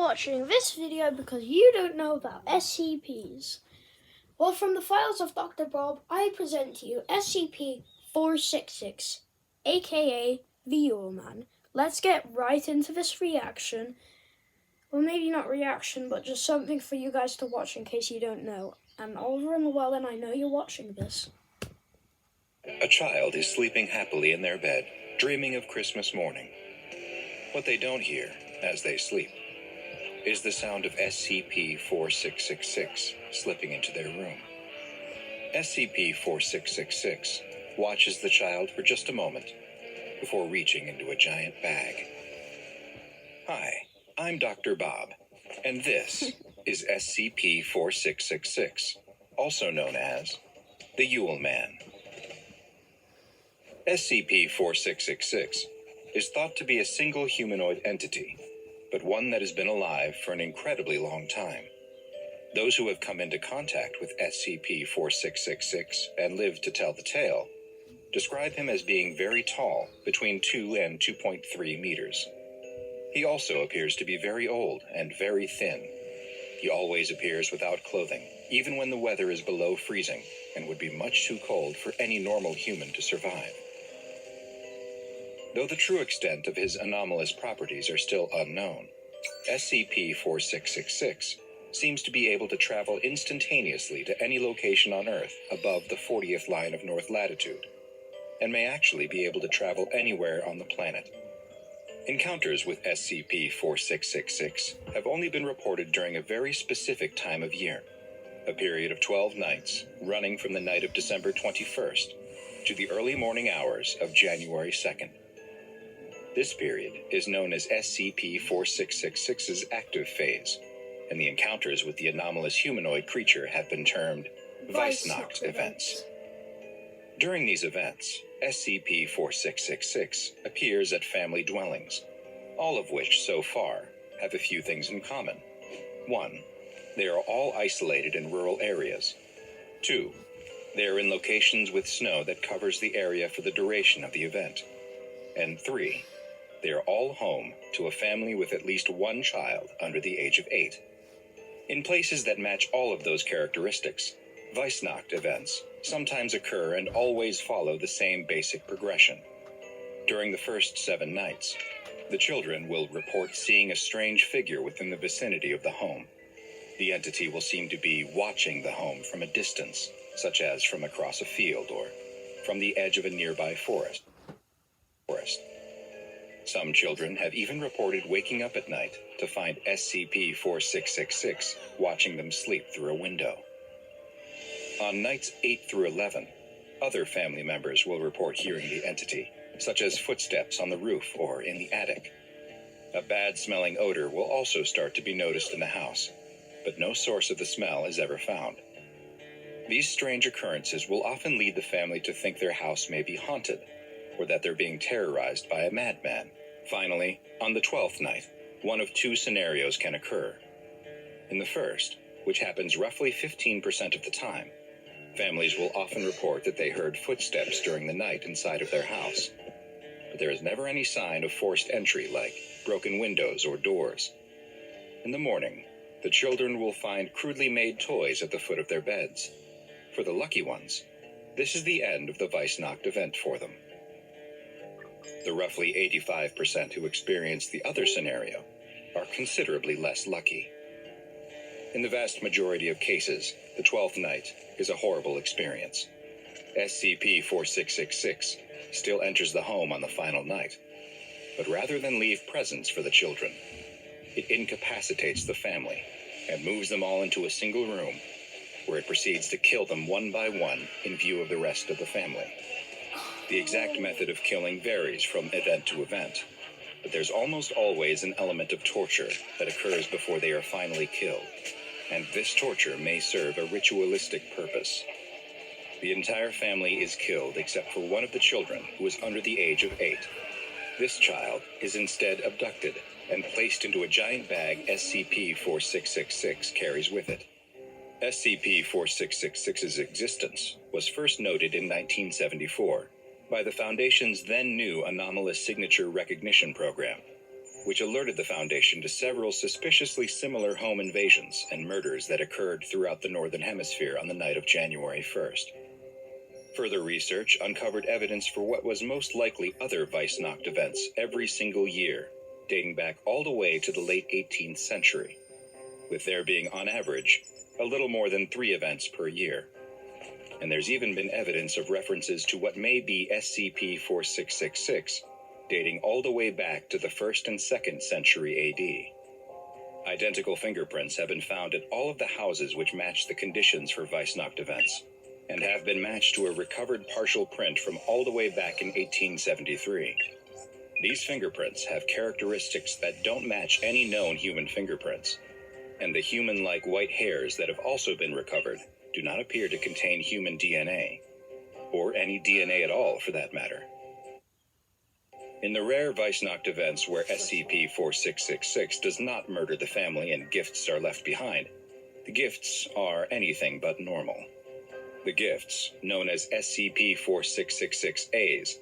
watching this video because you don't know about SCPs. Well, from the files of Dr. Bob, I present to you SCP-466, aka the Yule Man. Let's get right into this reaction. Well, maybe not reaction, but just something for you guys to watch in case you don't know. And Oliver and Llewellyn, I know you're watching this. A child is sleeping happily in their bed, dreaming of Christmas morning. What they don't hear, as they sleep, is the sound of SCP-4666 slipping into their room. SCP-4666 watches the child for just a moment before reaching into a giant bag. Hi, I'm Dr. Bob, and this is SCP-4666, also known as the Yule Man. SCP-4666 is thought to be a single humanoid entity, but one that has been alive for an incredibly long time. Those who have come into contact with SCP-4666 and lived to tell the tale describe him as being very tall, between 2 and 2.3 meters. He also appears to be very old and very thin. He always appears without clothing, even when the weather is below freezing and would be much too cold for any normal human to survive. Though the true extent of his anomalous properties are still unknown, SCP-4666 seems to be able to travel instantaneously to any location on Earth above the 40th line of north latitude, and may actually be able to travel anywhere on the planet. Encounters with SCP-4666 have only been reported during a very specific time of year, a period of 12 nights running from the night of December 21st to the early morning hours of January 2nd. This period is known as SCP-4666's active phase, and the encounters with the anomalous humanoid creature have been termed Weissnacht events. During these events, SCP-4666 appears at family dwellings, all of which, so far, have a few things in common. 1. They are all isolated in rural areas. 2. They are in locations with snow that covers the area for the duration of the event. And 3. They are all home to a family with at least one child under the age of 8. In places that match all of those characteristics, Weissnacht events sometimes occur and always follow the same basic progression. During the first 7 nights, the children will report seeing a strange figure within the vicinity of the home. The entity will seem to be watching the home from a distance, such as from across a field or from the edge of a nearby forest. Some children have even reported waking up at night to find SCP-4666 watching them sleep through a window. On nights 8 through 11, other family members will report hearing the entity, such as footsteps on the roof or in the attic. A bad-smelling odor will also start to be noticed in the house, but no source of the smell is ever found. These strange occurrences will often lead the family to think their house may be haunted, or that they're being terrorized by a madman. Finally, on the 12th night, one of 2 scenarios can occur. In the first, which happens roughly 15% of the time, families will often report that they heard footsteps during the night inside of their house, but there is never any sign of forced entry like broken windows or doors. In the morning, the children will find crudely made toys at the foot of their beds. For the lucky ones, this is the end of the Weissnacht event for them. The roughly 85% who experience the other scenario are considerably less lucky. In the vast majority of cases, the 12th night is a horrible experience. SCP-4666 still enters the home on the final night, but rather than leave presents for the children, it incapacitates the family and moves them all into a single room, where it proceeds to kill them one by one in view of the rest of the family. The exact method of killing varies from event to event, but there's almost always an element of torture that occurs before they are finally killed, and this torture may serve a ritualistic purpose. The entire family is killed except for one of the children who is under the age of 8. This child is instead abducted and placed into a giant bag SCP-4666 carries with it. SCP-4666's existence was first noted in 1974 by the Foundation's then-new Anomalous Signature Recognition Program. which alerted the Foundation to several suspiciously similar home invasions and murders that occurred throughout the Northern Hemisphere on the night of January 1st. Further research uncovered evidence for what was most likely other Weihnacht events every single year, dating back all the way to the late 18th century, with there being, on average, a little more than 3 events per year. And there's even been evidence of references to what may be SCP-4666, dating all the way back to the 1st and 2nd century AD. Identical fingerprints have been found at all of the houses which match the conditions for Weihnacht events, and have been matched to a recovered partial print from all the way back in 1873. These fingerprints have characteristics that don't match any known human fingerprints, and the human-like white hairs that have also been recovered do not appear to contain human DNA, or any DNA at all for that matter. In the rare Weihnacht events where SCP-4666 does not murder the family and gifts are left behind, the gifts are anything but normal. The gifts, known as SCP-4666-As,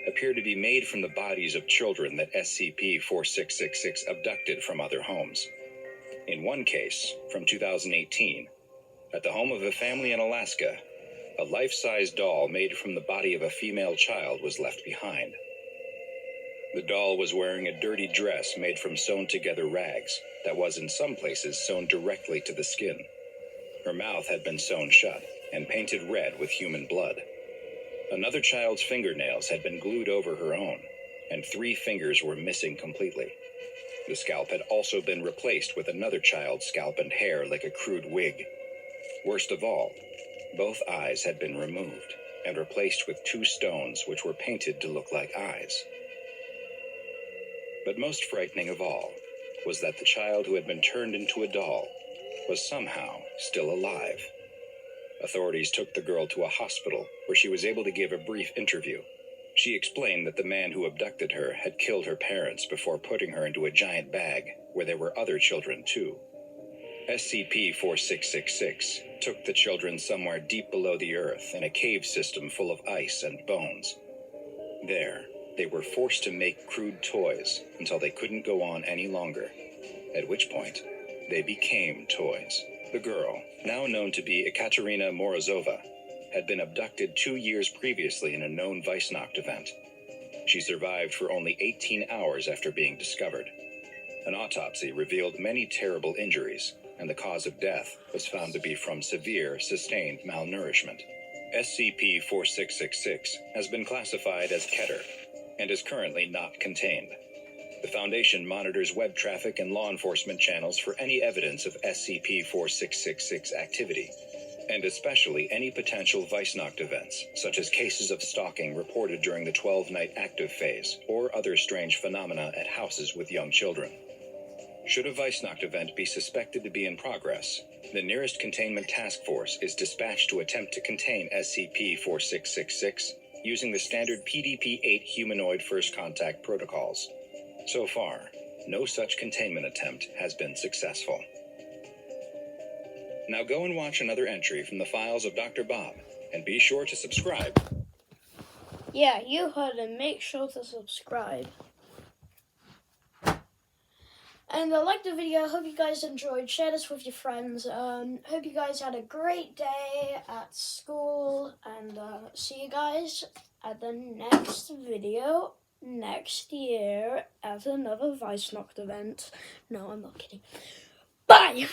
appear to be made from the bodies of children that SCP-4666 abducted from other homes. In one case, from 2018, at the home of a family in Alaska, a life-size doll made from the body of a female child was left behind. The doll was wearing a dirty dress made from sewn-together rags that was in some places sewn directly to the skin. Her mouth had been sewn shut and painted red with human blood. Another child's fingernails had been glued over her own, and 3 fingers were missing completely. The scalp had also been replaced with another child's scalp and hair like a crude wig. Worst of all, both eyes had been removed and replaced with 2 stones which were painted to look like eyes. But most frightening of all was that the child who had been turned into a doll was somehow still alive. Authorities took the girl to a hospital where she was able to give a brief interview. She explained that the man who abducted her had killed her parents before putting her into a giant bag where there were other children too. SCP-4666 took the children somewhere deep below the earth in a cave system full of ice and bones. There, they were forced to make crude toys until they couldn't go on any longer, at which point they became toys. The girl, now known to be Ekaterina Morozova, had been abducted 2 years previously in a known Weihnacht event. She survived for only 18 hours after being discovered. An autopsy revealed many terrible injuries, and the cause of death was found to be from severe, sustained malnourishment. SCP-4666 has been classified as Keter and is currently not contained. The Foundation monitors web traffic and law enforcement channels for any evidence of SCP-4666 activity, and especially any potential Weihnacht events, such as cases of stalking reported during the 12-night active phase, or other strange phenomena at houses with young children. Should a Weihnacht event be suspected to be in progress, the nearest containment task force is dispatched to attempt to contain SCP-4666 using the standard PDP-8 humanoid first contact protocols. So far, no such containment attempt has been successful. Now go and watch another entry from the files of Dr. Bob, and be sure to subscribe. Yeah, you heard him. Make sure to subscribe. And like the video. Hope you guys enjoyed. Share this with your friends. Hope you guys had a great day at school. And see you guys at the next video next year at another Weihnacht event. No, I'm not kidding. Bye!